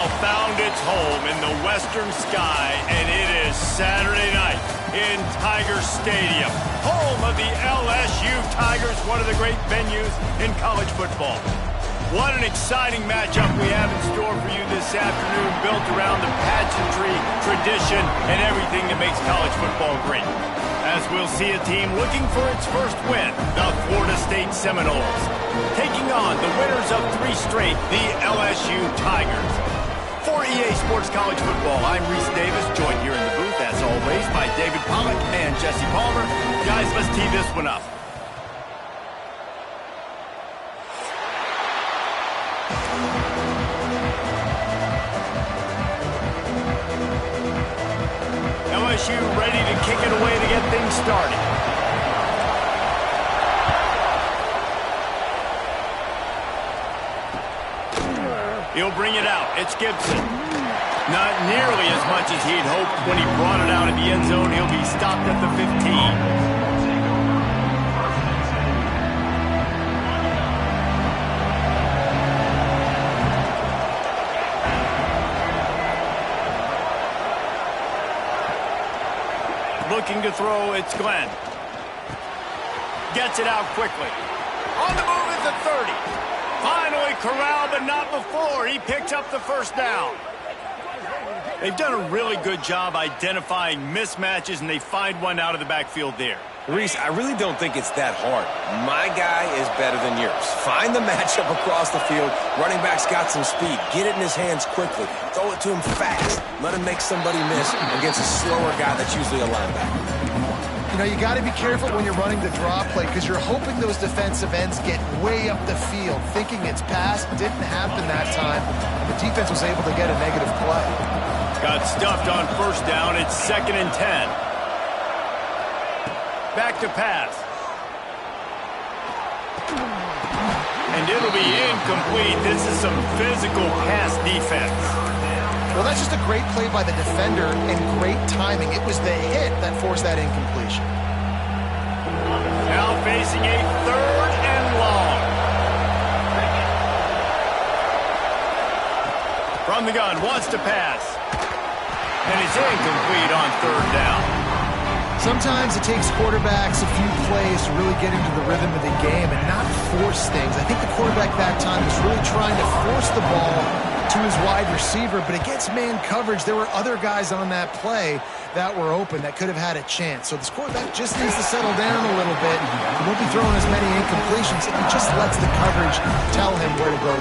Found its home in the western sky, and it is Saturday night in Tiger Stadium, home of the LSU Tigers, one of the great venues in college football. What an exciting matchup we have in store for you this afternoon, built around the pageantry, tradition, and everything that makes college football great. As we'll see a team looking for its first win, the Florida State Seminoles, taking on the winners of 3 straight, the LSU Tigers. For EA Sports College Football, I'm Reese Davis, joined here in the booth, as always, by David Pollack and Jesse Palmer. Guys, let's tee this one up. LSU ready to kick it away to get things started. He'll bring it out. It's Gibson. Not nearly as much as he'd hoped when he brought it out in the end zone. He'll be stopped at the 15. Looking to throw, it's Glenn. Gets it out quickly. On the move is the 30. Finally corralled, but not before. He picks up the first down. They've done a really good job identifying mismatches, and they find one out of the backfield there. Reese, I really don't think it's that hard. My guy is better than yours. Find the matchup across the field. Running back's got some speed. Get it in his hands quickly. Throw it to him fast. Let him make somebody miss against a slower guy that's usually a linebacker. You know, you got to be careful when you're running the draw play because you're hoping those defensive ends get way up the field, thinking it's passed. Didn't happen that time. The defense was able to get a negative play. Got stuffed on first down. It's 2nd and 10. Back to pass. And it'll be incomplete. This is some physical pass defense. Well, that's just a great play by the defender and great timing. It was the hit that forced that incompletion. Now facing a 3rd and long. From the gun, wants to pass. And it's incomplete on 3rd down. Sometimes it takes quarterbacks a few plays to really get into the rhythm of the game and not force things. I think the quarterback that time was really trying to force the ball to his wide receiver, but against man coverage, there were other guys on that play that were open that could have had a chance. So this quarterback just needs to settle down a little bit. He won't be throwing as many incompletions if he just lets the coverage tell him where to go.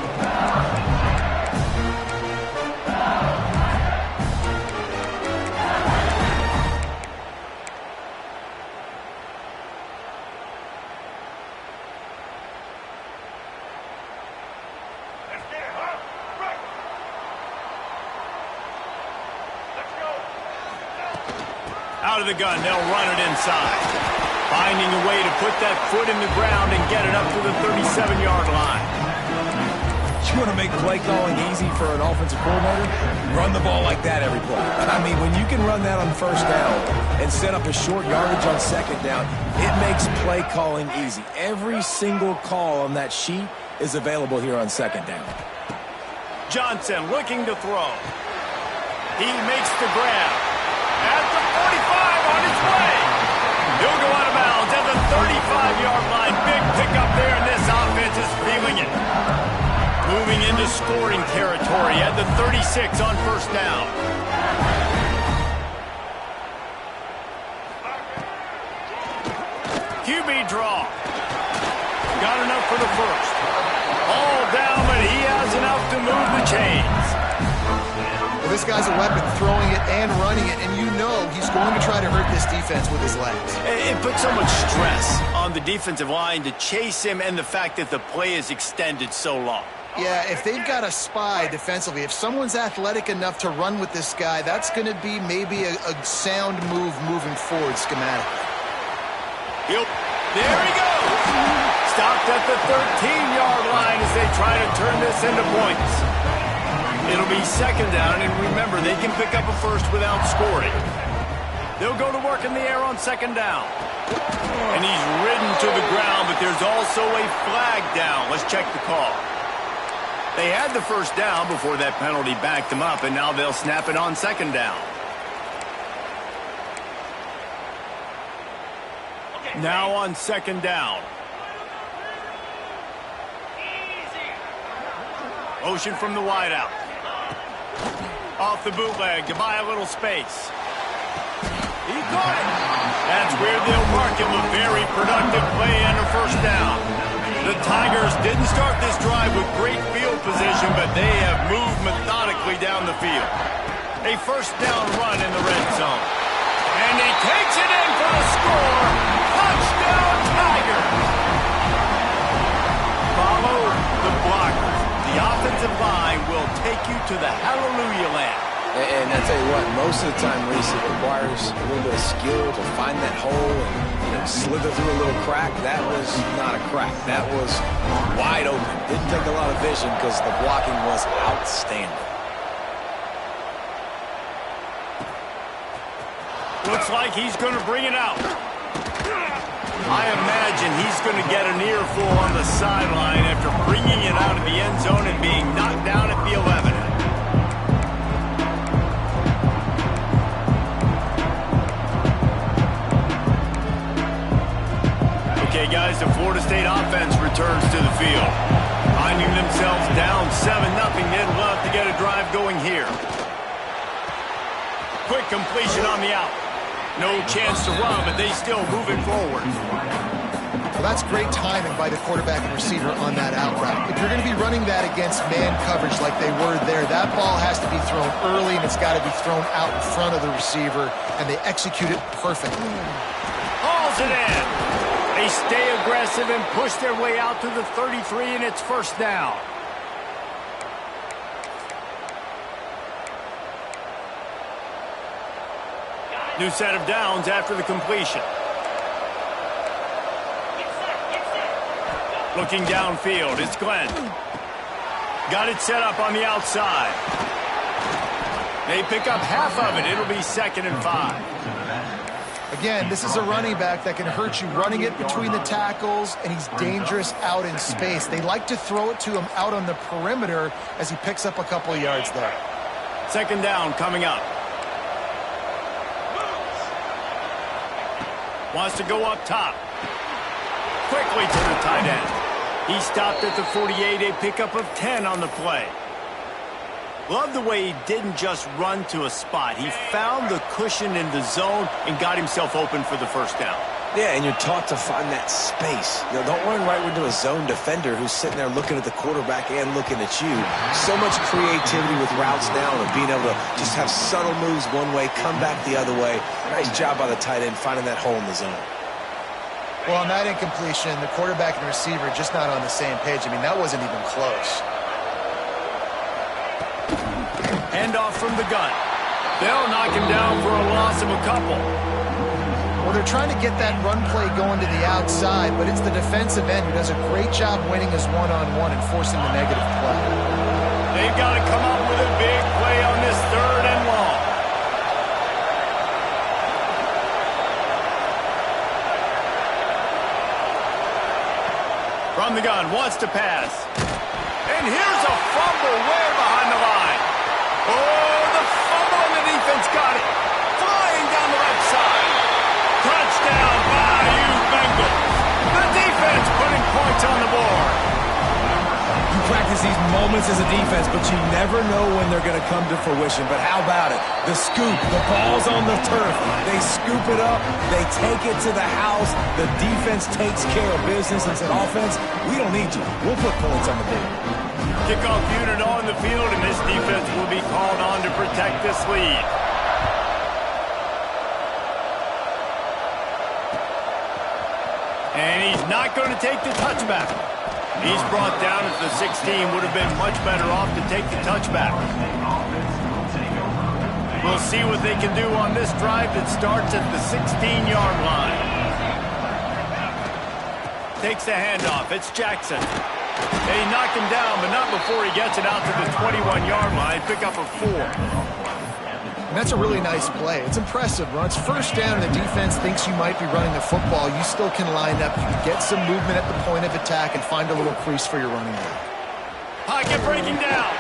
Out of the gun, they'll run it inside. Finding a way to put that foot in the ground and get it up to the 37-yard line. You want to make play calling easy for an offensive coordinator? Run the ball like that every play. I mean, when you can run that on first down and set up a short yardage on 2nd down, it makes play calling easy. Every single call on that sheet is available here on 2nd down. Johnson looking to throw. He makes the grab. At the 45 on his way. He'll go out of bounds at the 35-yard line. Big pickup there, and this offense is feeling it. Moving into scoring territory at the 36 on first down. QB draw. Got enough for the first. All down, but he has enough to move the chains. Well, this guy's a weapon, throwing it and running it, and you know he's going to try to hurt this defense with his legs. It puts so much stress on the defensive line to chase him and the fact that the play is extended so long. Yeah, if they've got a spy defensively, if someone's athletic enough to run with this guy, that's going to be maybe a sound move moving forward schematically. Yep. There he goes. Stopped at the 13-yard line as they try to turn this into points. It'll be 2nd down, and remember, they can pick up a first without scoring. They'll go to work in the air on 2nd down. And he's ridden to the ground, but there's also a flag down. Let's check the call. They had the first down before that penalty backed them up, and now they'll snap it on second down. Now on second down. Motion from the wideout. Off the bootleg to buy a little space. He caught it. That's where they'll mark him a very productive play and a first down. The Tigers didn't start this drive with great field position, but they have moved methodically down the field. A first down run in the red zone. And he takes it in for the score. Touchdown, Tigers. Follow the blockers. The offensive line will take you to the hallelujah land. And I tell you what, most of the time, Reese, it requires a little bit of skill to find that hole and slither through a little crack. That was not a crack. That was wide open. Didn't take a lot of vision because the blocking was outstanding. Looks like he's going to bring it out. I imagine he's going to get an earful on the sideline after bringing it out of the end zone and being knocked down at the 11. Okay, guys, the Florida State offense returns to the field. Finding themselves down 7-0, they'd love to get a drive going here. Quick completion on the out. No chance to run, but they still moving forward. Well, that's great timing by the quarterback and receiver on that out route. If you're going to be running that against man coverage like they were there, that ball has to be thrown early, and it's got to be thrown out in front of the receiver, and they execute it perfectly. Hauls it in. They stay aggressive and push their way out to the 33, and it's first down. New set of downs after the completion. Looking downfield, it's Glenn. Got it set up on the outside. They pick up half of it. It'll be 2nd and 5. Again, this is a running back that can hurt you running it between the tackles, and he's dangerous out in space. They like to throw it to him out on the perimeter as he picks up a couple of yards there. 2nd down coming up. Wants to go up top. Quickly to the tight end. He stopped at the 48, a pickup of 10 on the play. Love the way he didn't just run to a spot. He found the cushion in the zone and got himself open for the first down. Yeah, and you're taught to find that space. Don't run right into a zone defender who's sitting there looking at the quarterback and looking at you. So much creativity with routes now and being able to just have subtle moves one way, come back the other way. Nice job by the tight end finding that hole in the zone. Well, on that incompletion, the quarterback and receiver just not on the same page. I mean, that wasn't even close. Handoff from the gun. They'll knock him down for a loss of a couple. Well, they're trying to get that run play going to the outside, but it's the defensive end who does a great job winning his one-on-one and forcing the negative play. They've got to come up with a big play on this 3rd and long. From the gun, wants to pass. And here's a fumble way behind the line. Oh, the fumble and the defense got it. Flying down the left side. Touchdown, Bayou Bengals. The defense putting points on the board. You practice these moments as a defense, but you never know when they're going to come to fruition. But how about it? The scoop, the ball's on the turf. They scoop it up. They take it to the house. The defense takes care of business and said, offense, we don't need you. We'll put points on the board. Kickoff unit on the field, and this defense will be called on to protect this lead. And he's not going to take the touchback. He's brought down at the 16. Would have been much better off to take the touchback. We'll see what they can do on this drive that starts at the 16-yard line. Takes the handoff. It's Jackson. They knock him down, but not before he gets it out to the 21-yard line. Pick up a 4. And that's a really nice play. It's impressive. When it's first down and the defense thinks you might be running the football, you still can line up. You can get some movement at the point of attack and find a little crease for your running back. Pocket breaking down.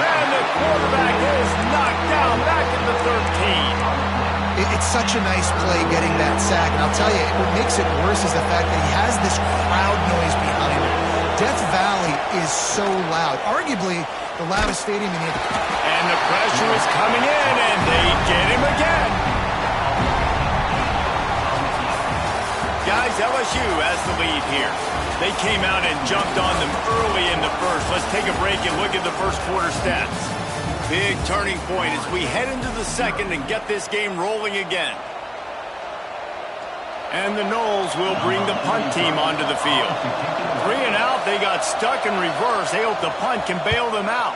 And the quarterback is knocked down back in the 13. It's such a nice play getting that sack. And I'll tell you, what makes it worse is the fact that he has this crowd noise behind him. Death Valley is so loud. Arguably the loudest stadium in the... And the pressure is coming in, and they get him again. Guys, LSU has the lead here. They came out and jumped on them early in the first. Let's take a break and look at the first quarter stats. Big turning point as we head into the second and get this game rolling again. And the Noles will bring the punt team onto the field. 3 and out, they got stuck in reverse. They hope the punt can bail them out.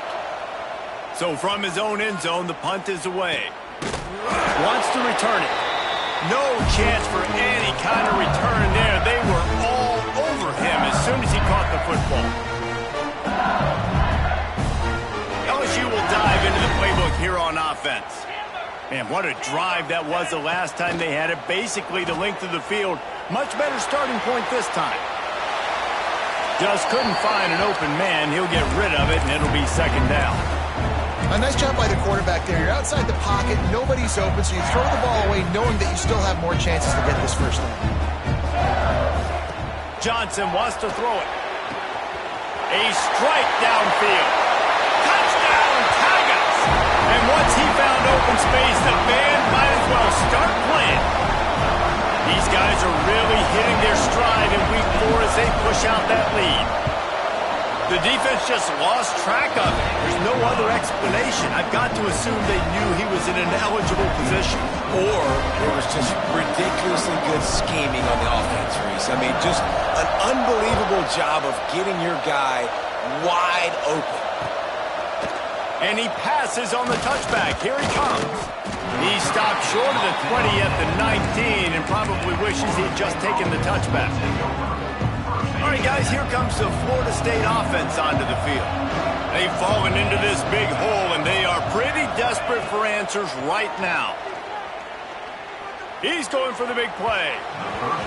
So from his own end zone, the punt is away. Wants to return it. No chance for any kind of return there. They were all over him as soon as he caught the football. LSU will dive into the playbook here on offense. Man, what a drive that was the last time they had it. Basically the length of the field. Much better starting point this time. Just couldn't find an open man. He'll get rid of it, and it'll be second down. A nice job by the quarterback there. You're outside the pocket, nobody's open, so you throw the ball away knowing that you still have more chances to get this first down. Johnson wants to throw it. A strike downfield. Touchdown, Tigers! And once he found open space, the band might as well start playing. These guys are really hitting their stride in week 4 as they push out that lead. The defense just lost track of it. There's no other explanation. I've got to assume they knew he was in an eligible position. Or there was just ridiculously good scheming on the offense, Reese. I mean, just an unbelievable job of getting your guy wide open. And he passes on the touchback. Here he comes. He stopped short of the 20 at the 19 and probably wishes he had just taken the touchback. All right, guys, here comes the Florida State offense onto the field. They've fallen into this big hole, and they are pretty desperate for answers right now. He's going for the big play.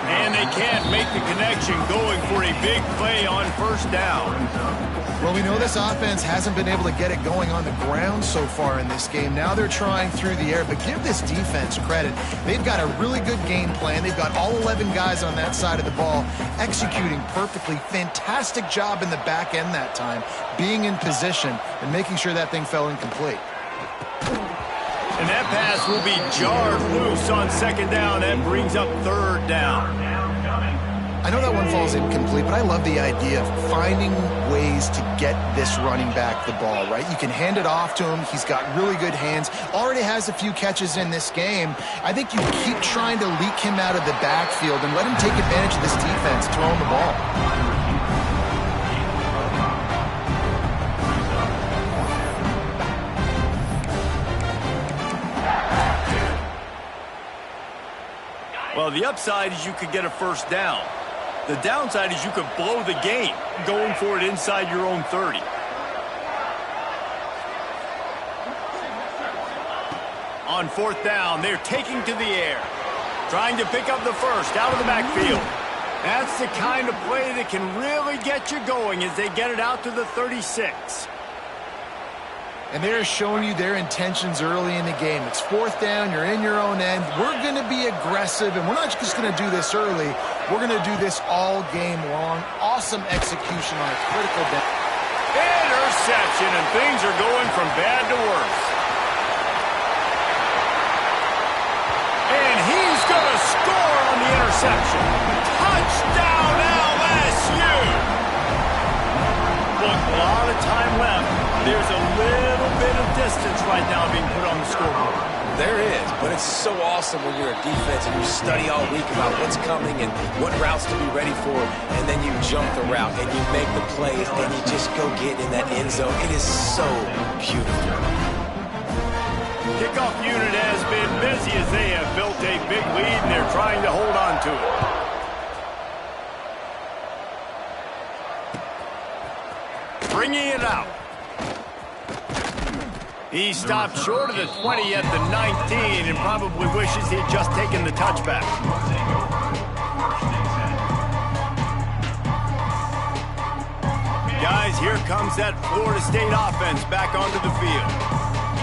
And they can't make the connection going for a big play on first down. Well, we know this offense hasn't been able to get it going on the ground so far in this game. Now they're trying through the air, but give this defense credit. They've got a really good game plan. They've got all 11 guys on that side of the ball executing perfectly. Fantastic job in the back end that time, being in position and making sure that thing fell incomplete. And that pass will be jarred loose on second down. That brings up third down. I know that one falls incomplete, but I love the idea of finding ways to get this running back the ball, right? You can hand it off to him. He's got really good hands. Already has a few catches in this game. I think you keep trying to leak him out of the backfield and let him take advantage of this defense throwing the ball. Well, the upside is you could get a first down. The downside is you could blow the game going for it inside your own 30. On fourth down, they're taking to the air. Trying to pick up the first out of the backfield. That's the kind of play that can really get you going as they get it out to the 36. And they're showing you their intentions early in the game. It's fourth down, you're in your own end. We're going to be aggressive, and we're not just going to do this early. We're going to do this all game long. Awesome execution on a critical down. Interception, and things are going from bad to worse. And he's going to score on the interception. Touchdown, LSU! Look, a lot of time left. There's a little bit of distance right now being put on the scoreboard. There is, but it's so awesome when you're a defense and you study all week about what's coming and what routes to be ready for, and then you jump the route and you make the plays and you just go get in that end zone. It is so beautiful. Kickoff unit has been busy as they have built a big lead and they're trying to hold on to it. Bringing it out. He stopped short of the 20 at the 19 and probably wishes he had just taken the touchback. Guys, here comes that Florida State offense back onto the field.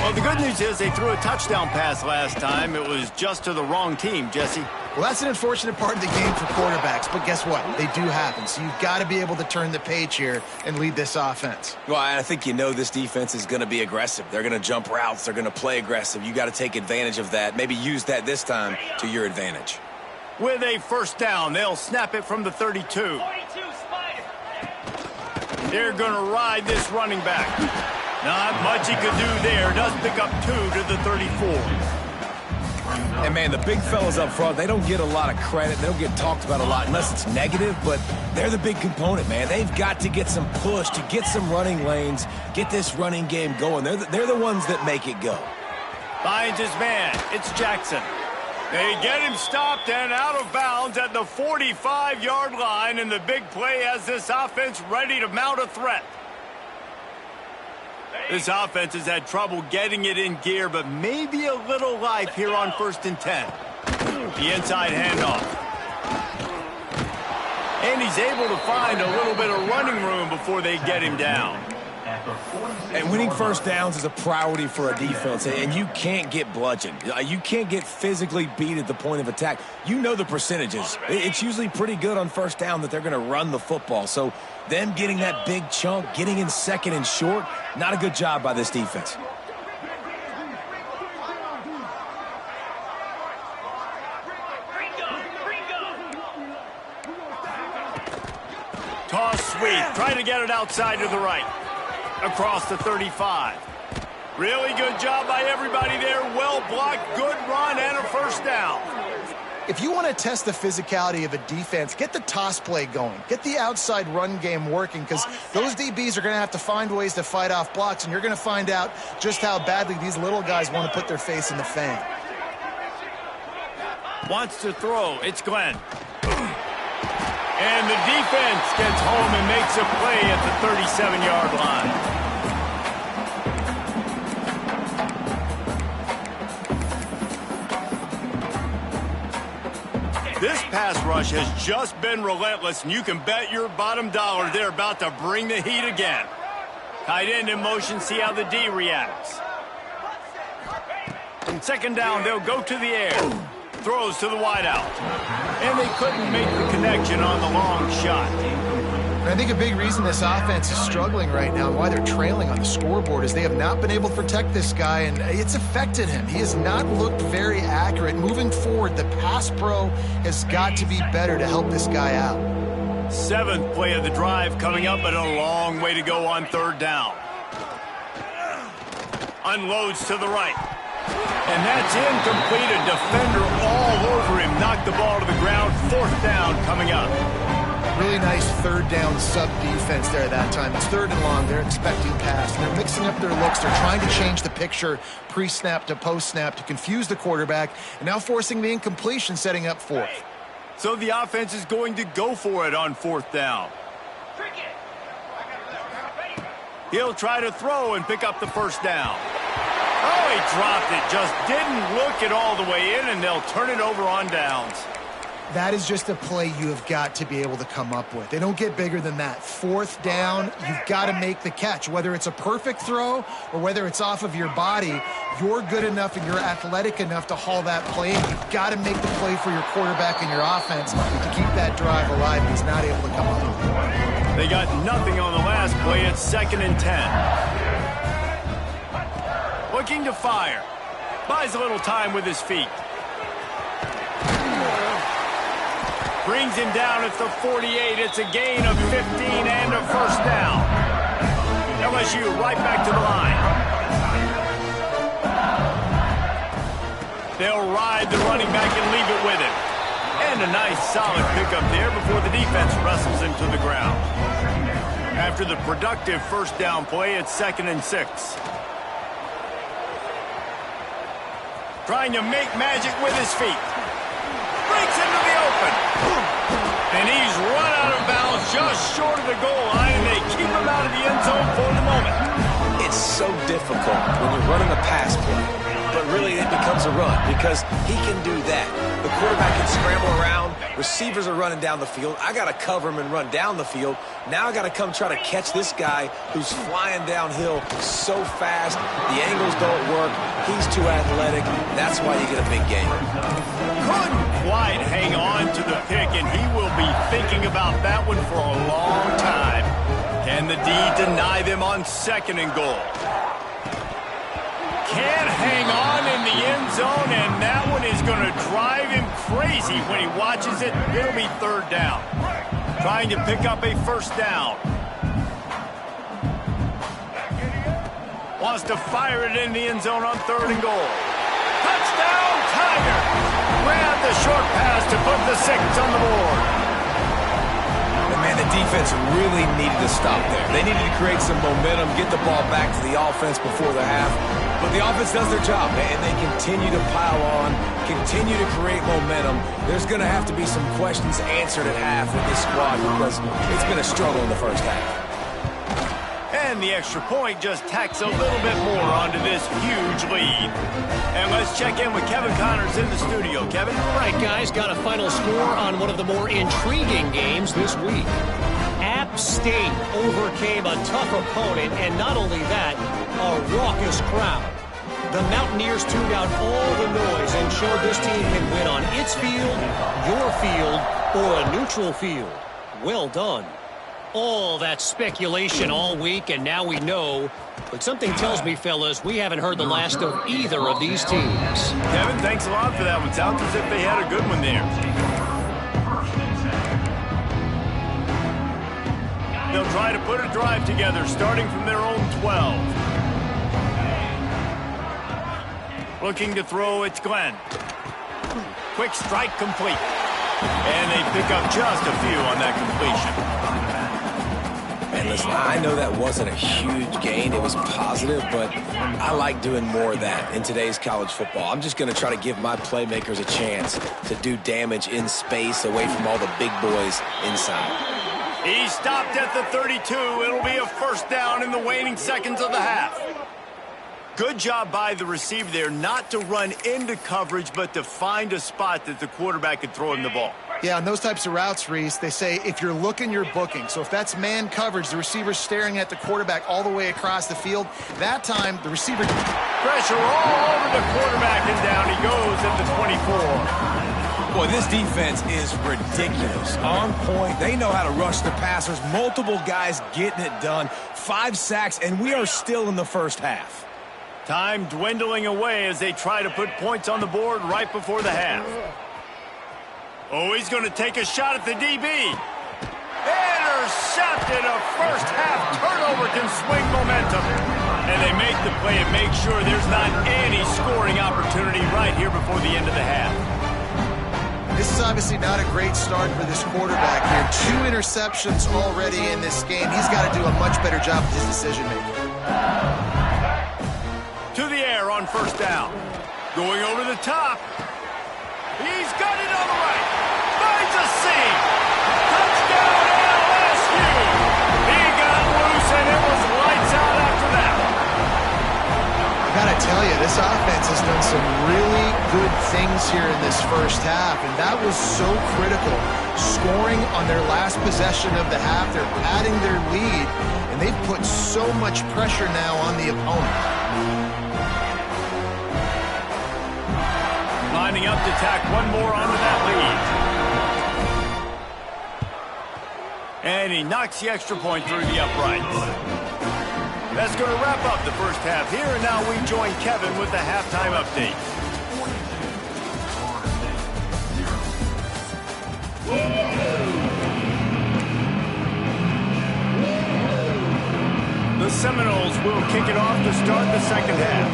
Well, the good news is they threw a touchdown pass last time. It was just to the wrong team, Jesse. Well, that's an unfortunate part of the game for quarterbacks, but guess what? They do happen, so you've got to be able to turn the page here and lead this offense. Well, I think you know this defense is going to be aggressive. They're going to jump routes. They're going to play aggressive. You got to take advantage of that. Maybe use that this time to your advantage. With a first down, they'll snap it from the 32. They're going to ride this running back. Not much he could do there. Does pick up 2 to the 34. And, man, the big fellas up front, they don't get a lot of credit. They don't get talked about a lot unless it's negative, but they're the big component, man. They've got to get some push, to get some running lanes, get this running game going. They're the ones that make it go. Finds his man. It's Jackson. They get him stopped and out of bounds at the 45-yard line, and the big play has this offense ready to mount a threat. This offense has had trouble getting it in gear, but maybe a little life here on 1st and 10. The inside handoff. And he's able to find a little bit of running room before they get him down. And winning first downs is a priority for a defense, and you can't get bludgeoned. You can't get physically beat at the point of attack. You know the percentages. It's usually pretty good on first down that they're going to run the football. So them getting that big chunk, getting in second and short, not a good job by this defense. Toss sweep, trying to get it outside to the right. Across the 35. Really good job by everybody there. Well blocked, good run, and a first down. If you want to test the physicality of a defense, get the toss play going. Get the outside run game working, because those DBs are going to have to find ways to fight off blocks, and you're going to find out just how badly these little guys want to put their face in the fan. Wants to throw. It's Glenn. And the defense gets home and makes a play at the 37-yard line. This pass rush has just been relentless, and you can bet your bottom dollar they're about to bring the heat again. Tight end in motion, see how the D reacts. On 2nd down, they'll go to the air. Throws to the wideout. And they couldn't make the connection on the long shot. I think a big reason this offense is struggling right now and why they're trailing on the scoreboard is they have not been able to protect this guy, and it's affected him. He has not looked very accurate. Moving forward, the pass pro has got to be better to help this guy out. 7th play of the drive coming up, but a long way to go on 3rd down. Unloads to the right. And that's incomplete. A defender all over him. Knocked the ball to the ground. 4th down coming up. Really nice 3rd down sub-defense there that time. It's 3rd and long. They're expecting pass. And they're mixing up their looks. They're trying to change the picture pre-snap to post-snap to confuse the quarterback. And now forcing the incompletion, setting up 4th. So the offense is going to go for it on 4th down. He'll try to throw and pick up the first down. Oh, he dropped it. Just didn't look it all the way in, and they'll turn it over on downs. That is just a play you have got to be able to come up with. They don't get bigger than that. 4th down, you've got to make the catch. Whether it's a perfect throw or whether it's off of your body, you're good enough and you're athletic enough to haul that play in. You've got to make the play for your quarterback and your offense to keep that drive alive. He's not able to come up with it. They got nothing on the last play. It's 2nd and 10. Looking to fire. Buys a little time with his feet. Brings him down at the 48. It's a gain of 15 and a first down. LSU right back to the line. They'll ride the running back and leave it with him. And a nice solid pickup there before the defense wrestles him to the ground. After the productive first down play, it's 2nd and 6. Trying to make magic with his feet. Breaks into the open. And he's run out of bounds just short of the goal line, and they keep him out of the end zone for the moment. It's so difficult when you're running a pass play, but really it becomes a run because he can do that. The quarterback can scramble around. Receivers are running down the field. I got to cover him and run down the field. Now I got to come try to catch this guy who's flying downhill so fast. The angles don't work. He's too athletic. That's why you get a big game. Couldn't quite hang on to the pick, and he will be thinking about that one for a long time. Can the D deny them on 2nd and goal? Can't hang on in the end zone, and that one is going to drive him crazy when he watches it. It'll be 3rd down. Trying to pick up a 1st down. Wants to fire it in the end zone on 3rd and goal. Touchdown, Tiger! Grab the short pass to put the 6 on the board. And man, the defense really needed to stop there. They needed to create some momentum, get the ball back to the offense before the half. But the offense does their job, and they continue to pile on, continue to create momentum. There's going to have to be some questions answered at half with this squad because it's been a struggle in the first half. And the extra point just tacks a little bit more onto this huge lead. And let's check in with Kevin Connors in the studio. Kevin? All right, guys, got a final score on one of the more intriguing games this week. App State overcame a tough opponent, and not only that, a raucous crowd. The Mountaineers tuned out all the noise and showed this team can win on its field, your field, or a neutral field. Well done. All that speculation all week, and now we know. But something tells me, fellas, we haven't heard the last of either of these teams. Kevin, thanks a lot for that one. Sounds as if they had a good one there. They'll try to put a drive together, starting from their own 12. Looking to throw, it's Glenn. Quick strike complete. And they pick up just a few on that completion. And listen, I know that wasn't a huge gain. It was positive, but I like doing more of that in today's college football. I'm just going to try to give my playmakers a chance to do damage in space away from all the big boys inside. He stopped at the 32. It'll be a 1st down in the waning seconds of the half. Good job by the receiver there not to run into coverage, but to find a spot that the quarterback could throw him the ball. Yeah, on those types of routes, Reese, they say if you're looking, you're booking. So if that's man coverage, the receiver's staring at the quarterback all the way across the field. That time, the receiver... Pressure all over the quarterback, and down he goes at the 24. Boy, this defense is ridiculous. On point. They know how to rush the passers. Multiple guys getting it done. 5 sacks, and we are still in the first half. Time dwindling away as they try to put points on the board right before the half. Oh, he's going to take a shot at the DB. Intercepted. A first half turnover can swing momentum. And they make the play and make sure there's not any scoring opportunity right here before the end of the half. This is obviously not a great start for this quarterback here. 2 interceptions already in this game. He's got to do a much better job with his decision-making. To the air on 1st down. Going over the top. He's got it on the right. Finds a seam. Touchdown LSU. He got loose and it was lights out after that. I got to tell you, this offense has done some really good things here in this first half, and that was so critical. Scoring on their last possession of the half, they're padding their lead, and they've put so much pressure now on the opponent. Lining up to tack one more onto that lead. And he knocks the extra point through the uprights. That's going to wrap up the first half here, and now we join Kevin with the halftime update. The Seminoles will kick it off to start the second half.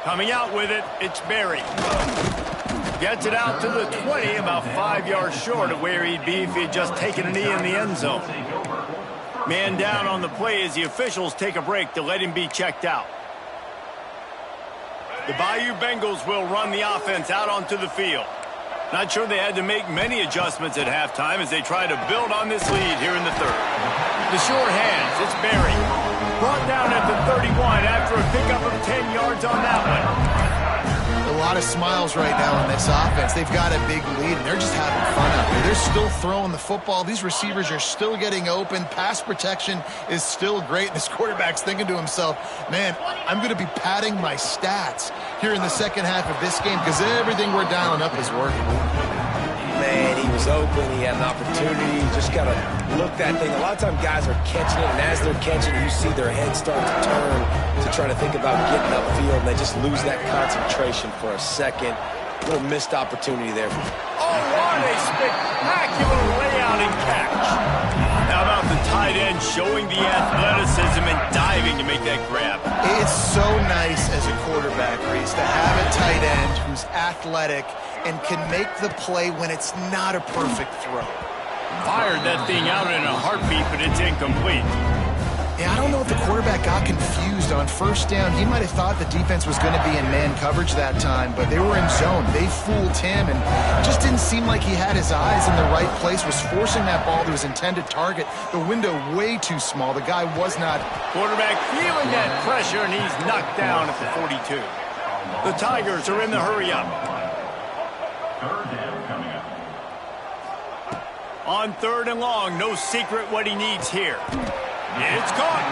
Coming out with it, it's Berry. Gets it out to the 20, about 5 yards short of where he'd be if he had just taken a knee in the end zone. Man down on the play as the officials take a break to let him be checked out. The Bayou Bengals will run the offense out onto the field. Not sure they had to make many adjustments at halftime as they try to build on this lead here in the third. The sure hands, it's Barry. Brought down at the 31 after a pickup of 10 yards on that one. A lot of smiles right now on this offense. They've got a big lead, and they're just having fun out there. They're still throwing the football. These receivers are still getting open. Pass protection is still great. This quarterback's thinking to himself, man, I'm going to be padding my stats here in the second half of this game because everything we're dialing up is working. Man, he was open. He had an opportunity. You just got to look that thing. A lot of times guys are catching it, and as they're catching it, you see their head start to turn to try to think about getting upfield, and they just lose that concentration for a second. Little missed opportunity there. Oh, what a spectacular layout and catch. How about the tight end showing the athleticism and diving to make that grab? It's so nice as a quarterback, Reese, to have a tight end who's athletic and can make the play when it's not a perfect throw. Fired that thing out in a heartbeat, but it's incomplete. Yeah, I don't know if the quarterback got confused on first down. He might have thought the defense was going to be in man coverage that time, but they were in zone. They fooled him, and it just didn't seem like he had his eyes in the right place, was forcing that ball to his intended target. The window way too small. The guy was not. Quarterback feeling that pressure, and he's knocked down at the 42. The Tigers are in the hurry-up. On third and long, no secret what he needs here. It's caught.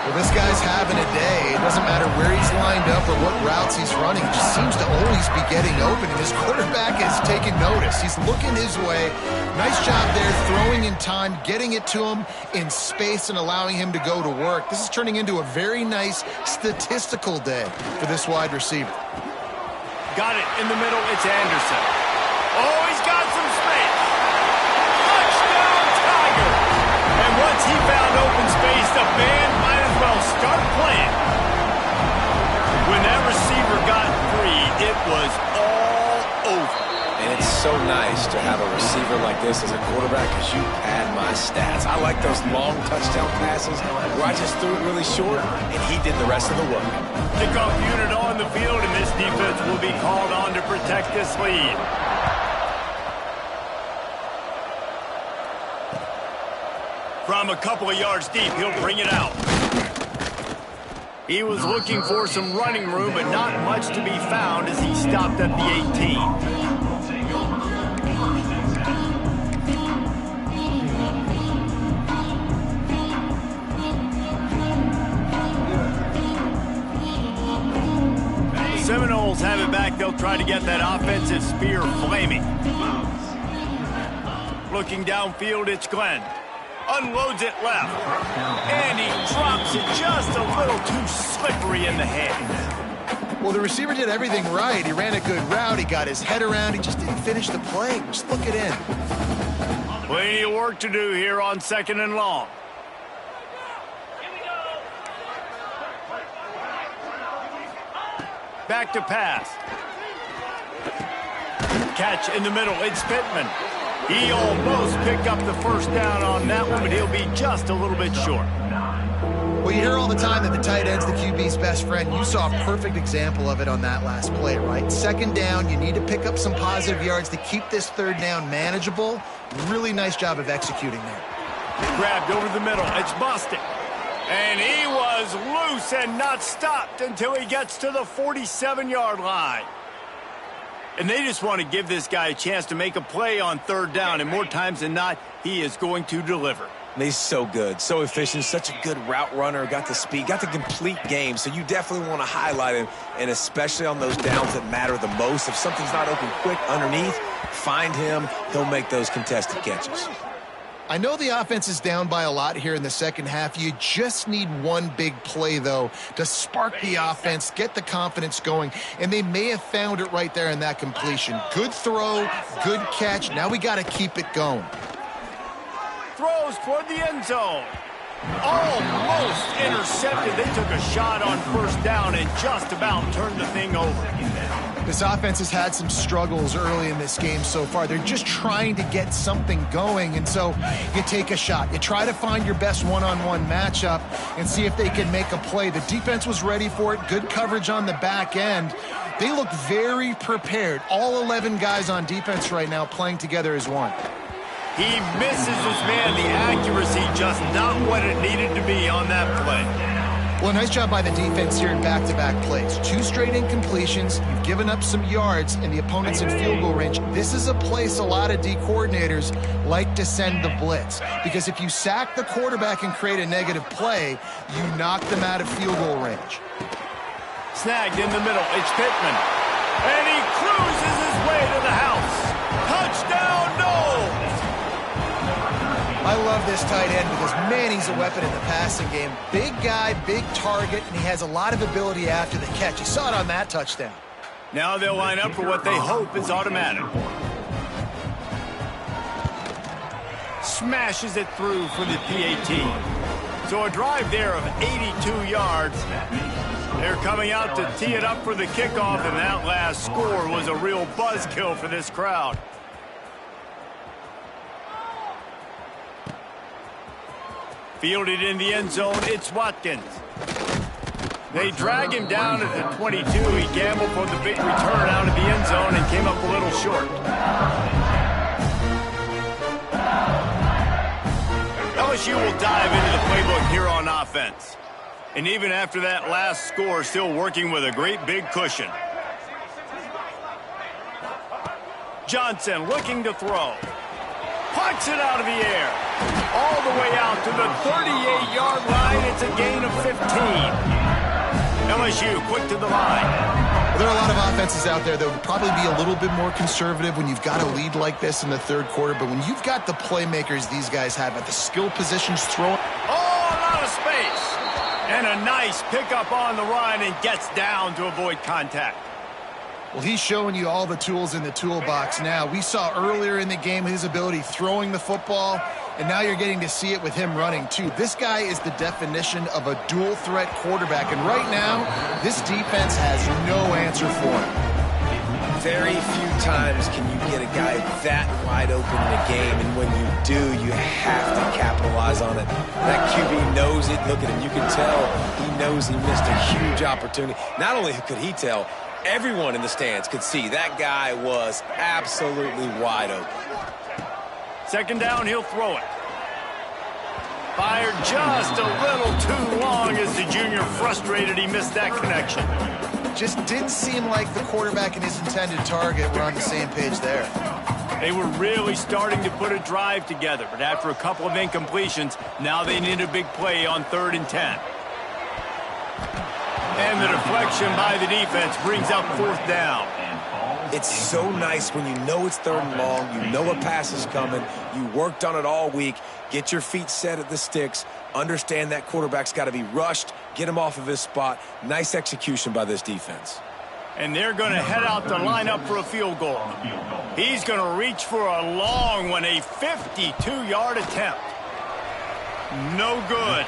Well, this guy's having a day. It doesn't matter where he's lined up or what routes he's running. He just seems to always be getting open, and his quarterback is taking notice. He's looking his way. Nice job there, throwing in time, getting it to him in space and allowing him to go to work. This is turning into a very nice statistical day for this wide receiver. Got it in the middle. It's Anderson. Oh, he's got some space. Touchdown, Tiger. And once he found open space, the band might as well start playing. When that receiver got free, it was all over. And it's so nice to have a receiver like this as a quarterback because you pad my stats. I like those long touchdown passes where I just threw it really short, and he did the rest of the work. Kickoff unit on the field, and this defense will be called on to protect this lead. From a couple of yards deep, he'll bring it out. He was looking for some running room, but not much to be found as he stopped at the 18. Seminoles have it back. They'll try to get that offensive spear flaming. Looking downfield, it's Glenn. Unloads it left. And he drops it just a little too slippery in the hand. Well, the receiver did everything right. He ran a good route. He got his head around. He just didn't finish the play. Just look it in. Plenty of work to do here on second and long. Back to pass. Catch in the middle. It's Pittman. He almost picked up the first down on that one, but he'll be just a little bit short. Well, you hear all the time that the tight end's the QB's best friend. You saw a perfect example of it on that last play, right? Second down, you need to pick up some positive yards to keep this third down manageable. Really nice job of executing there. Grabbed over the middle. It's Bostic. And he was loose and not stopped until he gets to the 47-yard line. And they just want to give this guy a chance to make a play on third down, and more times than not, he is going to deliver. And he's so good, so efficient, such a good route runner, got the speed, got the complete game, so you definitely want to highlight him, and especially on those downs that matter the most. If something's not open quick underneath, find him, he'll make those contested catches. I know the offense is down by a lot here in the second half. You just need one big play, though, to spark the offense, get the confidence going, and they may have found it right there in that completion. Good throw, good catch. Now we got to keep it going. Throws toward the end zone. Almost intercepted. They took a shot on first down and just about turned the thing over. This offense has had some struggles early in this game so far. They're just trying to get something going, and so you take a shot. You try to find your best one-on-one matchup and see if they can make a play. The defense was ready for it. Good coverage on the back end. They look very prepared. All 11 guys on defense right now playing together as one. He misses his man. The accuracy just not what it needed to be on that play. Well, nice job by the defense here in back-to-back plays. 2 straight incompletions. You've given up some yards, and the opponent's in field goal range. This is a place a lot of D coordinators like to send the blitz, because if you sack the quarterback and create a negative play, you knock them out of field goal range. Snagged in the middle. It's Pittman. And he cruises his way to the house. Touchdown, Knowles! I love this tight end because, man, he's a weapon in the passing game. Big guy, big target, and he has a lot of ability after the catch. You saw it on that touchdown. Now they'll line up for what they hope is automatic. Smashes it through for the PAT. So a drive there of 82 yards. They're coming out to tee it up for the kickoff, and that last score was a real buzzkill for this crowd. Fielded in the end zone, it's Watkins. They drag him down at the 22. He gambled for the big return out of the end zone and came up a little short. LSU will dive into the playbook here on offense. And even after that last score, still working with a great big cushion. Johnson looking to throw. Pucks it out of the air. All the way out to the 38-yard line. It's a gain of 15. LSU quick to the line. Well, there are a lot of offenses out there that would probably be a little bit more conservative when you've got a lead like this in the third quarter. But when you've got the playmakers these guys have at the skill positions throwing. Oh, a lot of space. And a nice pickup on the run and gets down to avoid contact. Well, he's showing you all the tools in the toolbox now. We saw earlier in the game his ability throwing the football, and now you're getting to see it with him running, too. This guy is the definition of a dual-threat quarterback, and right now, this defense has no answer for him. Very few times can you get a guy that wide open in a game, and when you do, you have to capitalize on it. That QB knows it. Look at him. You can tell he knows he missed a huge opportunity. Not only could he tell, everyone in the stands could see that guy was absolutely wide open. Second down, he'll throw it. Fired just a little too long as the junior frustrated he missed that connection. Just didn't seem like the quarterback and his intended target were on the same page there. They were really starting to put a drive together, but after a couple of incompletions, now they need a big play on 3rd and 10. And the deflection by the defense brings up 4th down. It's so nice when you know it's 3rd and long, you know a pass is coming, you worked on it all week, get your feet set at the sticks, understand that quarterback's got to be rushed, get him off of his spot. Nice execution by this defense. And they're going to head out to line up for a field goal. He's going to reach for a long one, a 52-yard attempt. No good.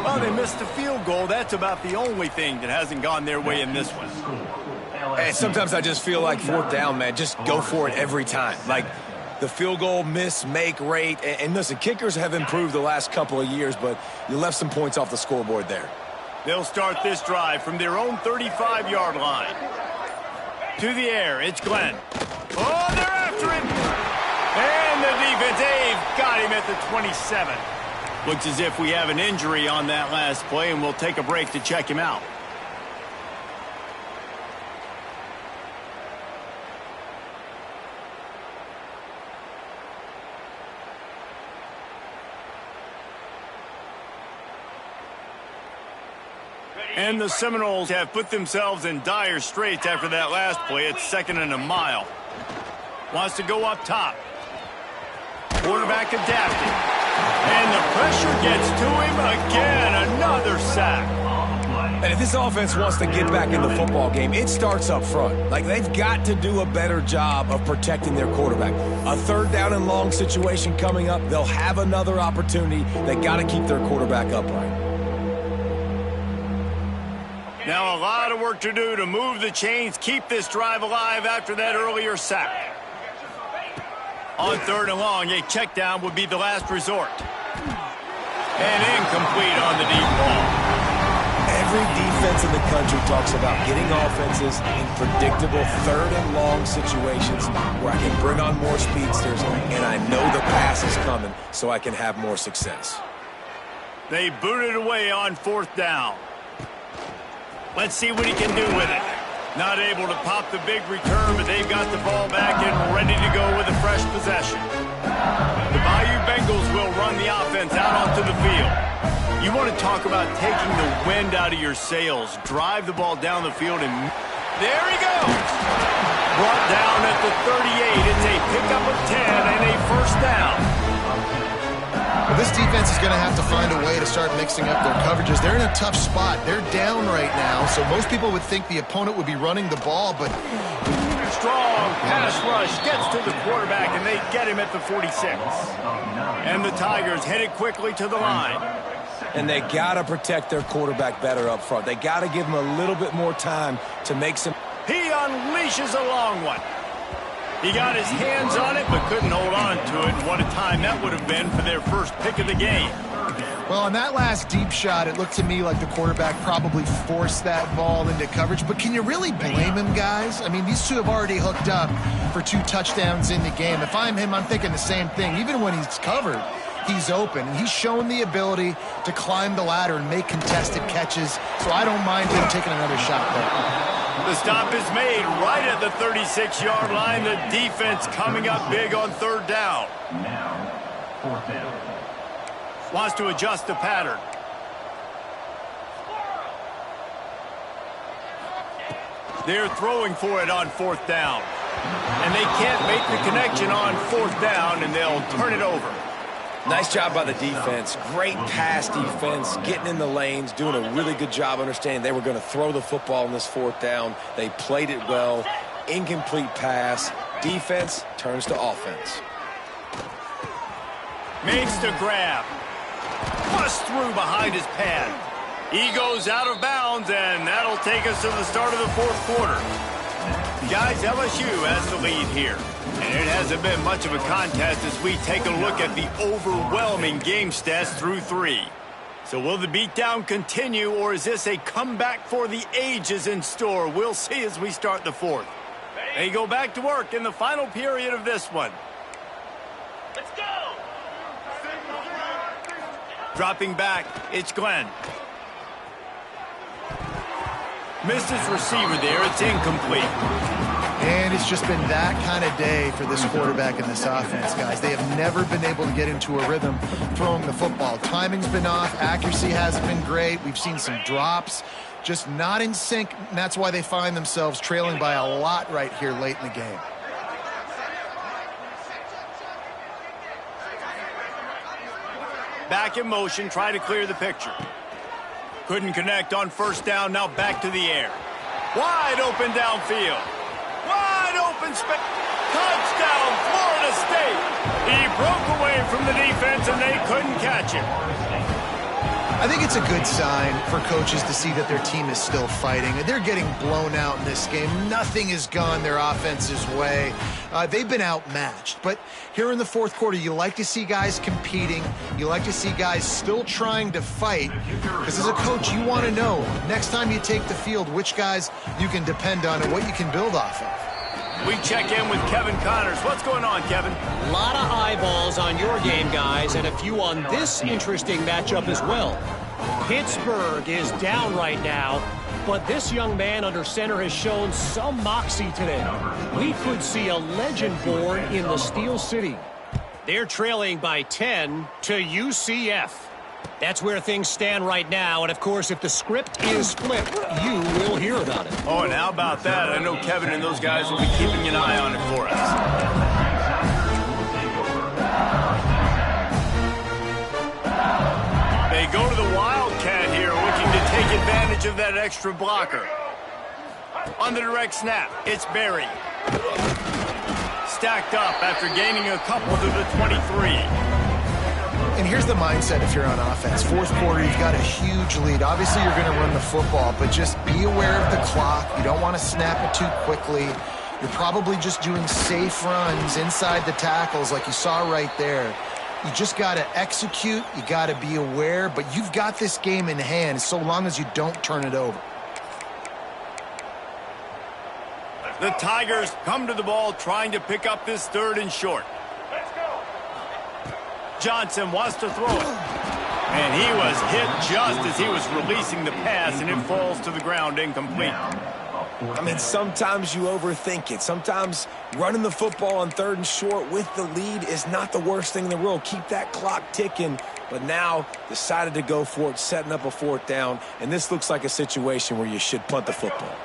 Well, they missed the field goal. That's about the only thing that hasn't gone their way in this one. And sometimes I just feel like 4th down, man, just go for it every time. Like the field goal miss, make rate. And listen, kickers have improved the last couple of years, but you left some points off the scoreboard there. They'll start this drive from their own 35-yard line. To the air, it's Glenn. Oh, they're after him. And the defense, they've got him at the 27. Looks as if we have an injury on that last play, and we'll take a break to check him out. And the Seminoles have put themselves in dire straits after that last play. It's 2nd and a mile. Wants to go up top. Quarterback adapting. And the pressure gets to him again. Another sack. And if this offense wants to get back in the football game, it starts up front. Like, they've got to do a better job of protecting their quarterback. A 3rd down and long situation coming up. They'll have another opportunity. They got to keep their quarterback upright. Now a lot of work to do to move the chains, keep this drive alive after that earlier sack. On 3rd and long, a check down would be the last resort. And incomplete on the deep ball. Every defense in the country talks about getting offenses in predictable 3rd and long situations where I can bring on more speedsters and I know the pass is coming so I can have more success. They booted away on 4th down. Let's see what he can do with it. Not able to pop the big return, but they've got the ball back and ready to go with a fresh possession. The Bayou Bengals will run the offense out onto the field. You want to talk about taking the wind out of your sails. Drive the ball down the field, and there he goes. Brought down at the 38. It's a pickup of 10 and a 1st down. Well, this defense is going to have to find a way to start mixing up their coverages. They're in a tough spot. They're down right now, so most people would think the opponent would be running the ball, but... Strong pass rush gets to the quarterback, and they get him at the 46. And the Tigers headed quickly to the line. And they got to protect their quarterback better up front. They got to give him a little bit more time to make some... He unleashes a long one. He got his hands on it, but couldn't hold on to it. What a time that would have been for their first pick of the game. Well, on that last deep shot, it looked to me like the quarterback probably forced that ball into coverage. But can you really blame him, guys? I mean, these two have already hooked up for 2 touchdowns in the game. If I'm him, I'm thinking the same thing. Even when he's covered, he's open. He's shown the ability to climb the ladder and make contested catches. So I don't mind him taking another shot there. The stop is made right at the 36-yard line. The defense coming up big on 3rd down. Now, 4th down. Wants to adjust the pattern. They're throwing for it on 4th down. And they can't make the connection on 4th down, and they'll turn it over. Nice job by the defense. Great pass defense, getting in the lanes, doing a really good job understanding they were going to throw the football on this 4th down. They played it well. Incomplete pass. Defense turns to offense. Makes the grab. Bust through behind his pad. He goes out of bounds, and that'll take us to the start of the 4th quarter. Guys, LSU has the lead here. And it hasn't been much of a contest as we take a look at the overwhelming game stats through 3. So will the beatdown continue, or is this a comeback for the ages in store? We'll see as we start the 4th. They go back to work in the final period of this one. Let's go! Dropping back, it's Glenn. Missed his receiver there, it's incomplete. And it's just been that kind of day for this quarterback and this offense, guys. They have never been able to get into a rhythm throwing the football. Timing's been off. Accuracy hasn't been great. We've seen some drops. Just not in sync, and that's why they find themselves trailing by a lot right here late in the game. Back in motion, try to clear the picture. Couldn't connect on 1st down, now back to the air. Wide open downfield. Wide open space. Touchdown, Florida State. He broke away from the defense, and they couldn't catch him. I think it's a good sign for coaches to see that their team is still fighting. They're getting blown out in this game. Nothing has gone their offense's way. They've been outmatched. But here in the 4th quarter, you like to see guys competing. You like to see guys still trying to fight. Because as a coach, you want to know, next time you take the field, which guys you can depend on and what you can build off of. We check in with Kevin Connors. What's going on, Kevin? A lot of eyeballs on your game, guys, and a few on this interesting matchup as well. Pittsburgh is down right now, but this young man under center has shown some moxie today. We could see a legend born in the Steel City. They're trailing by 10 to UCF. That's where things stand right now, and of course, if the script is flipped, you will hear about it. Oh, and how about that? I know Kevin and those guys will be keeping an eye on it for us. They go to the Wildcat here, looking to take advantage of that extra blocker. On the direct snap, it's Berry. Stacked up after gaining a couple to the 23. And here's the mindset if you're on offense. Fourth quarter, you've got a huge lead. Obviously, you're going to run the football, but just be aware of the clock. You don't want to snap it too quickly. You're probably just doing safe runs inside the tackles like you saw right there. You just got to execute. You got to be aware, but you've got this game in hand so long as you don't turn it over. The Tigers come to the ball trying to pick up this 3rd and short. Johnson wants to throw it. And he was hit just as he was releasing the pass, and it falls to the ground incomplete. I mean, sometimes you overthink it. Sometimes running the football on 3rd and short with the lead is not the worst thing in the world. Keep that clock ticking. But now decided to go for it, setting up a 4th down. And this looks like a situation where you should punt the football.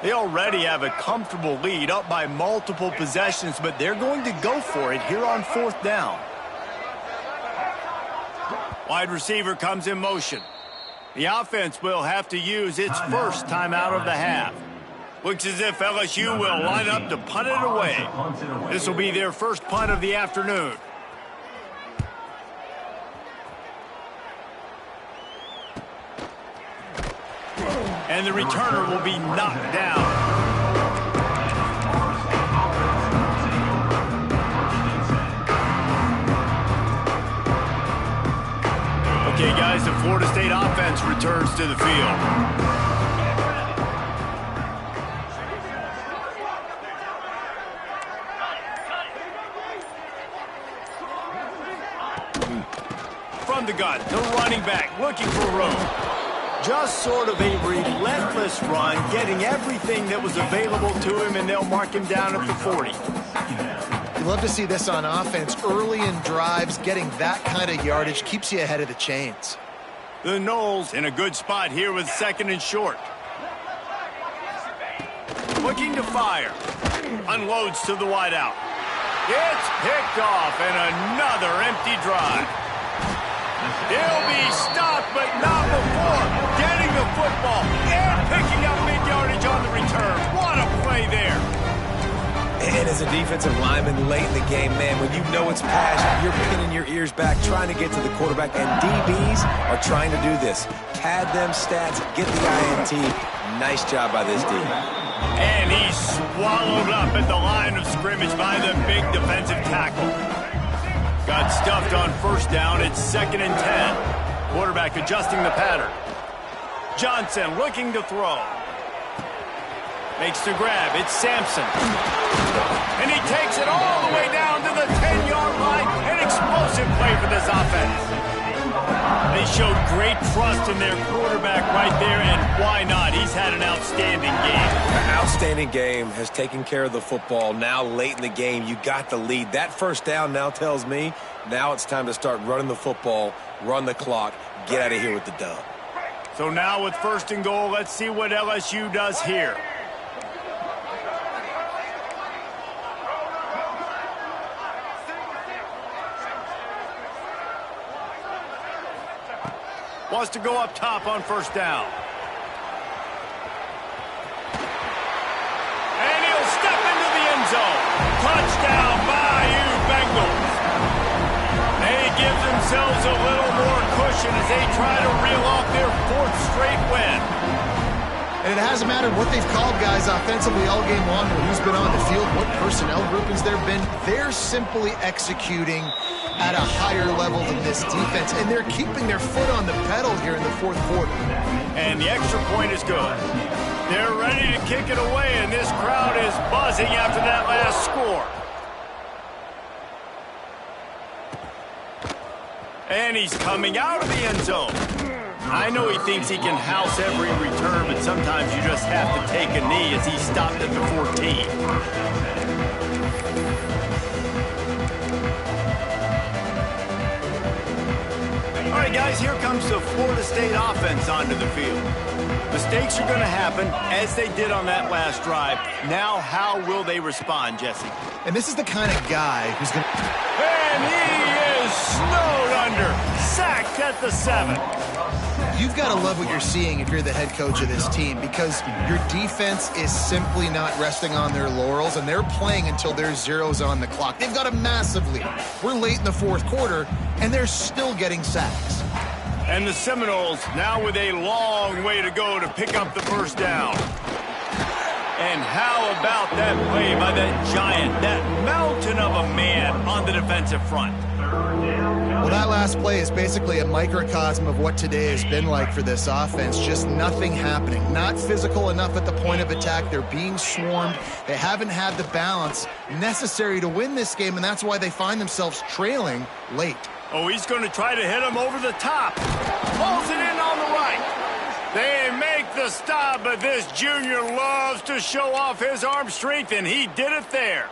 They already have a comfortable lead up by multiple possessions, but they're going to go for it here on 4th down. Wide receiver comes in motion. The offense will have to use its first timeout of the half. Looks as if LSU will line up to punt it away. This will be their first punt of the afternoon. And the returner will be knocked down. Okay, guys, the Florida State offense returns to the field. From the gun, the running back looking for room. Just sort of a relentless run, getting everything that was available to him, and they'll mark him down at the 40. You love to see this on offense. Early in drives, getting that kind of yardage keeps you ahead of the chains. The Noles in a good spot here with 2nd and short. Looking to fire. Unloads to the wideout. It's picked off, and another empty drive. He'll be stopped, but not before getting the football and picking up mid-yardage on the return. What a play there. And as a defensive lineman late in the game, man, when you know it's pass, you're pinning your ears back, trying to get to the quarterback, and DBs are trying to do this. Pad them stats, get the INT. Nice job by this D. And he's swallowed up at the line of scrimmage by the big defensive tackle. Got stuffed on 1st down. It's 2nd and 10. Quarterback adjusting the pattern. Johnson looking to throw. Makes the grab. It's Sampson. And he takes it all the way down to the 10-yard line. An explosive play for this offense. They showed great trust in their quarterback right there, and why not? He's had an outstanding game. An outstanding game, has taken care of the football. Now late in the game, you got the lead. That 1st down now tells me now it's time to start running the football, run the clock, get out of here with the dub. So now with 1st and goal, let's see what LSU does here. Wants to go up top on 1st down. And he'll step into the end zone. Touchdown, Bayou Bengals. They give themselves a little more cushion as they try to reel off their 4th straight win. And it hasn't mattered what they've called, guys, offensively all game long, or who's been on the field, what personnel groupings there have been. They're simply executing at a higher level than this defense, and they're keeping their foot on the pedal here in the 4th quarter. And the extra point is good. They're ready to kick it away, and this crowd is buzzing after that last score. And he's coming out of the end zone. I know he thinks he can house every return, but sometimes you just have to take a knee as he stopped at the 14. All right, guys, here comes the Florida State offense onto the field. Mistakes are going to happen, as they did on that last drive. Now, how will they respond, Jesse? And this is the kind of guy who's going to... And he is snowed under. Sacked at at the 7. You've got to love what you're seeing if you're the head coach of this team, because your defense is simply not resting on their laurels, and they're playing until there's zeros on the clock. They've got a massive lead. We're late in the fourth quarter, and they're still getting sacks. And the Seminoles now with a long way to go to pick up the first down. And how about that play by that giant, that mountain of a man on the defensive front? Well, that last play is basically a microcosm of what today has been like for this offense. Just nothing happening. Not physical enough at the point of attack. They're being swarmed. They haven't had the balance necessary to win this game, and that's why they find themselves trailing late. Oh, he's going to try to hit him over the top. Pulls it in on the right. They make the stop, but this junior loves to show off his arm strength, and he did it there.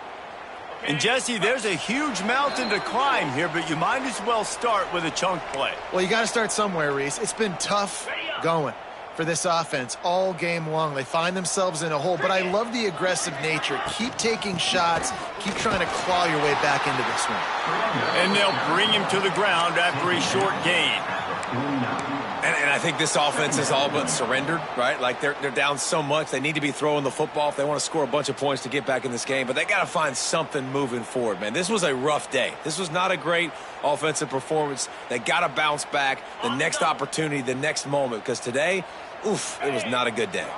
And, Jesse, there's a huge mountain to climb here, but you might as well start with a chunk play. Well, you got to start somewhere, Reese. It's been tough going for this offense all game long. They find themselves in a hole, but I love the aggressive nature. Keep taking shots. Keep trying to claw your way back into this one. And they'll bring him to the ground after a short gain. And I think this offense is all but surrendered, right? Like, they're down so much. They need to be throwing the football if they want to score a bunch of points to get back in this game. But they got to find something moving forward, man. This was a rough day. This was not a great offensive performance. They got to bounce back the next opportunity, the next moment. Because today, oof, it was not a good day.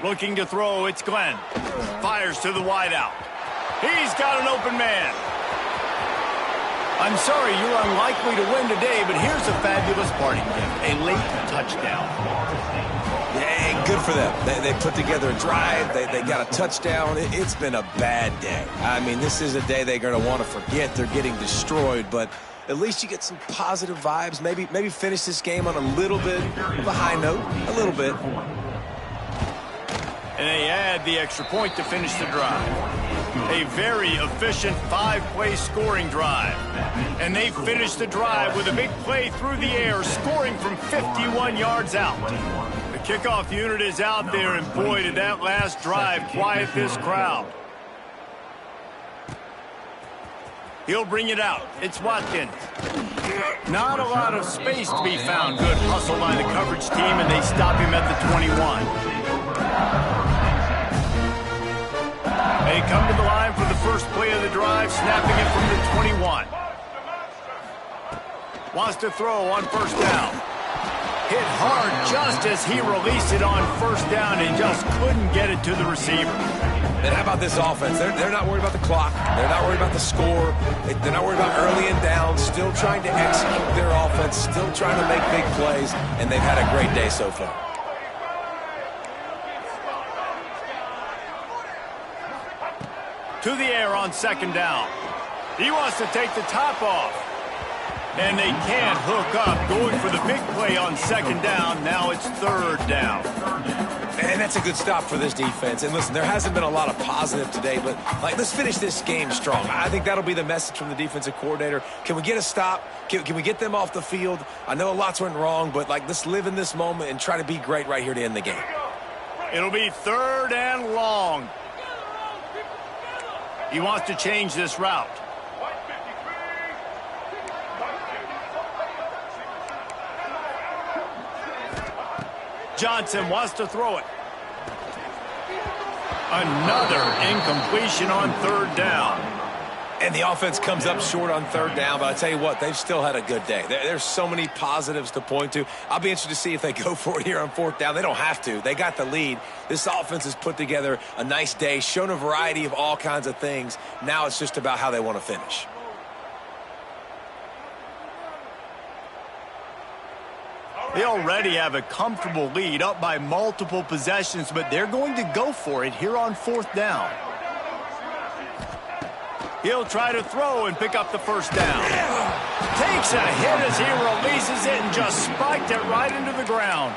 Looking to throw, it's Glenn. Fires to the wideout. He's got an open man. I'm sorry you're unlikely to win today, but here's a fabulous parting gift, a late touchdown. Yeah, good for them. They put together a drive. They got a touchdown. It's been a bad day. I mean, this is a day they're going to want to forget. They're getting destroyed, but at least you get some positive vibes. Maybe finish this game on a little bit of a high note, a little bit. And they add the extra point to finish the drive. A very efficient 5-play scoring drive. And they finish the drive with a big play through the air, scoring from 51 yards out. The kickoff unit is out there, and boy, did that last drive quiet this crowd. He'll bring it out. It's Watkins. Not a lot of space to be found. Good hustle by the coverage team, and they stop him at the 21. They come to the line for the first play of the drive, snapping it from the 21. Wants to throw on first down. Hit hard just as he released it on first down and just couldn't get it to the receiver. And how about this offense? They're not worried about the clock. They're not worried about the score. They're not worried about early and down. Still trying to execute their offense. Still trying to make big plays. And they've had a great day so far. To the air on second down. He wants to take the top off. And they can't hook up. Going for the big play on second down. Now it's third down. And that's a good stop for this defense. And listen, there hasn't been a lot of positive today, but let's finish this game strong. I think that'll be the message from the defensive coordinator. Can we get a stop? Can we get them off the field? I know a lot's went wrong, but let's live in this moment and try to be great right here to end the game. It'll be third and long. He wants to change this route. Johnson wants to throw it. Another incompletion on third down. And the offense comes up short on third down, but I tell you what, they've still had a good day. There's so many positives to point to. I'll be interested to see if they go for it here on fourth down. They don't have to. They got the lead. This offense has put together a nice day, shown a variety of all kinds of things. Now it's just about how they want to finish. They already have a comfortable lead, up by multiple possessions, but they're going to go for it here on fourth down. He'll try to throw and pick up the first down. Takes a hit as he releases it and just spiked it right into the ground.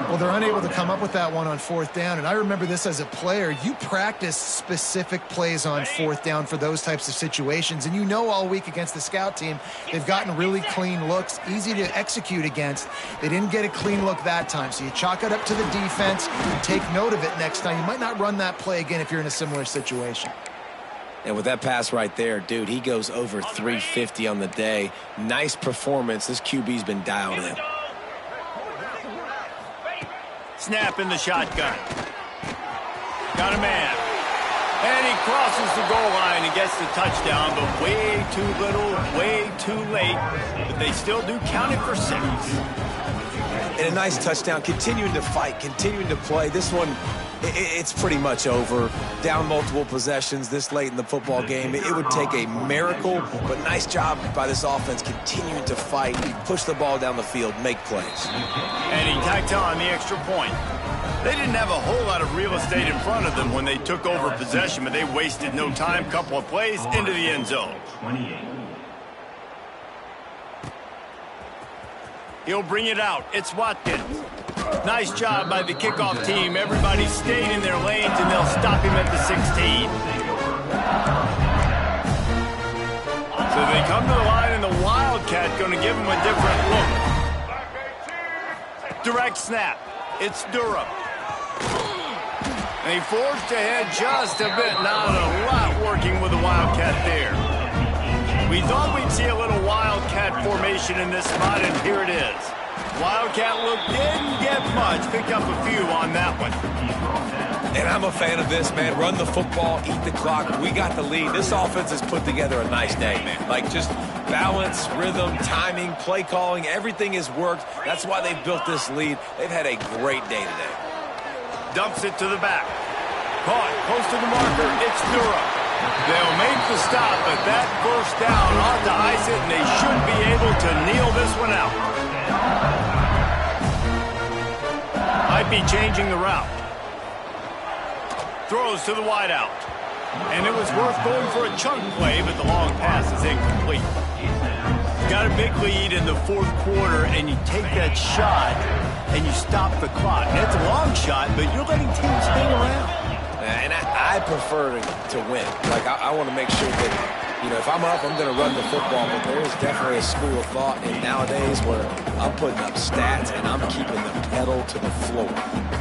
Well, they're unable to come up with that one on fourth down, and I remember this as a player. You practice specific plays on fourth down for those types of situations, and you know all week against the scout team, they've gotten really clean looks, easy to execute against. They didn't get a clean look that time, so you chalk it up to the defense, take note of it next time. You might not run that play again if you're in a similar situation. And with that pass right there, dude, he goes over 350 on the day. Nice performance. This QB's been dialed in. Snap in the shotgun. Got a man. And he crosses the goal line and gets the touchdown, but way too little, way too late. But they still do count it for 6. And a nice touchdown, continuing to fight, continuing to play. This one, it's pretty much over. Down multiple possessions this late in the football game. It would take a miracle, but nice job by this offense continuing to fight, push the ball down the field, make plays. And he tacked on the extra point. They didn't have a whole lot of real estate in front of them when they took over possession, but they wasted no time. Couple of plays into the end zone. 28. He'll bring it out. It's Watkins. Nice job by the kickoff team. Everybody stayed in their lanes, and they'll stop him at the 16. So they come to the line, and the Wildcat going to give him a different look. Direct snap. It's Durham. And he forged ahead just a bit. Not a lot working with the Wildcat there. We thought we'd see a little Wildcat formation in this spot, and here it is. Wildcat look didn't get much. Picked up a few on that one. And I'm a fan of this, man. Run the football, eat the clock. We got the lead. This offense has put together a nice day, man. Like, just balance, rhythm, timing, play calling, everything has worked. That's why they've built this lead. They've had a great day today. Dumps it to the back. Caught close to the marker. It's Durham. They'll make the stop, but that first down ought to ice it, and they should be able to kneel this one out. Might be changing the route. Throws to the wideout. And it was worth going for a chunk play, but the long pass is incomplete. Got a big lead in the fourth quarter, and you take that shot, and you stop the clock. And it's a long shot, but you're letting teams hang around. And I prefer to win. Like, I want to make sure that, you know, if I'm up, I'm going to run the football. But there is definitely a school of thought in nowadays where I'm putting up stats and I'm keeping the pedal to the floor.